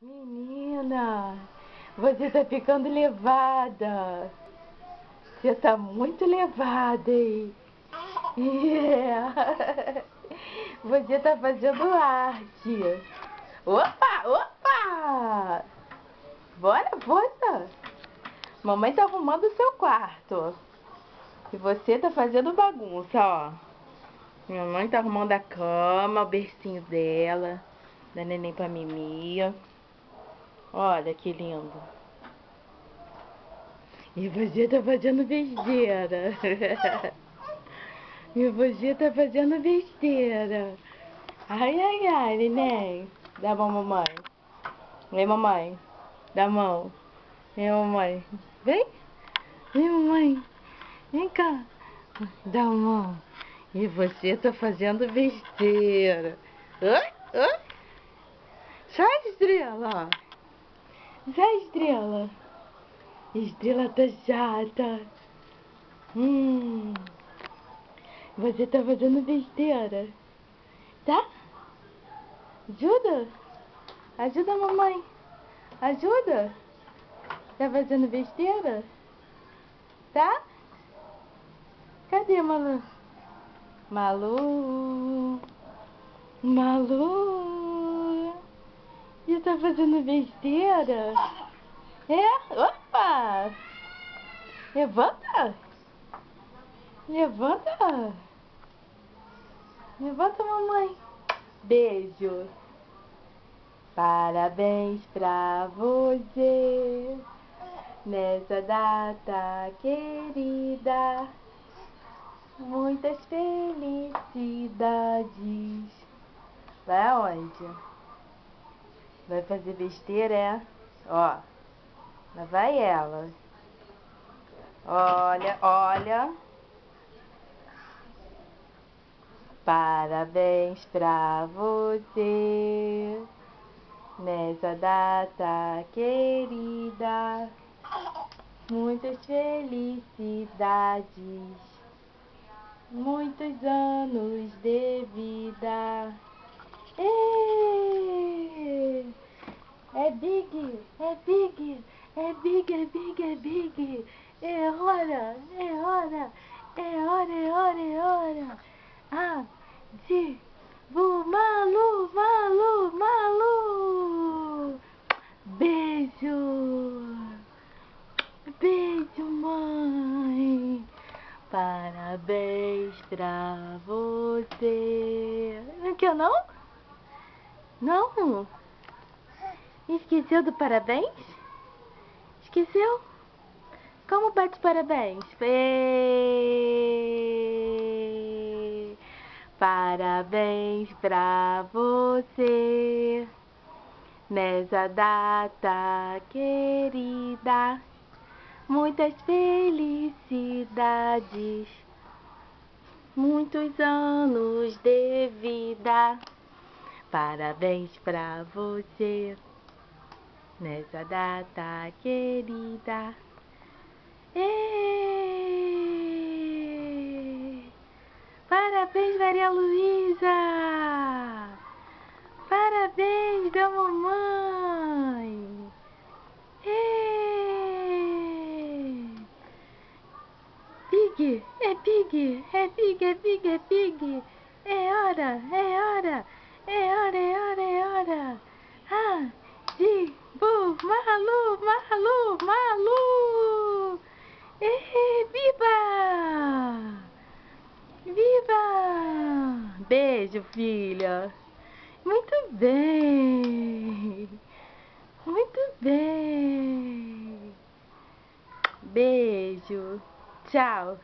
Menina, você tá ficando levada. Você tá muito levada, hein? É. Você tá fazendo arte. Opa, opa! Bora, bora! Mamãe tá arrumando o seu quarto. E você tá fazendo bagunça, ó. Minha mãe tá arrumando a cama, o bercinho dela, da neném pra Mimi. Olha que lindo. E você tá fazendo besteira. E você tá fazendo besteira. Ai, ai, ai, neném. Dá a mão, mamãe. Vem, mamãe. Dá a mão. Vem, mamãe. Vem. Vem, mamãe. Vem cá. Dá a mão. E você tá fazendo besteira. Oi, oi. Sai, estrela. Sai, estrela. Estrela tá chata. Você tá fazendo besteira. Tá? Ajuda? Ajuda a mamãe. Ajuda? Tá fazendo besteira? Tá? Cadê Malu? Malu? Malu? Você tá fazendo besteira? É? Opa! Levanta! Levanta! Levanta, mamãe. Beijo. Parabéns pra você nessa data querida. Muitas felicidades. Vai aonde? Vai fazer besteira, é? Ó. Lá vai ela. Olha, olha. Parabéns pra você nessa data querida. Muitas felicidades. Muitos anos de vida. Êêê! É big, é big, é big, é big, é big. É hora, é hora, é hora, é hora, é hora. Ah, de Malu, Malu, Malu. Beijo, beijo, mãe. Parabéns pra você. Não quer não? Não? Esqueceu do parabéns? Esqueceu? Como bate parabéns? Parabéns pra você nessa data querida. Muitas felicidades. Muitos anos de vida. Parabéns pra você nessa data querida. Êêêê! Parabéns, Maria Luísa! Parabéns da mamãe! Êêêê! Pig, é pig, é pig, é pig, é pig! É hora, é hora, é hora, é hora, é hora! Ah, de Malu, Malu, Malu! Viva! Viva! Beijo, filha. Muito bem. Muito bem. Beijo. Tchau.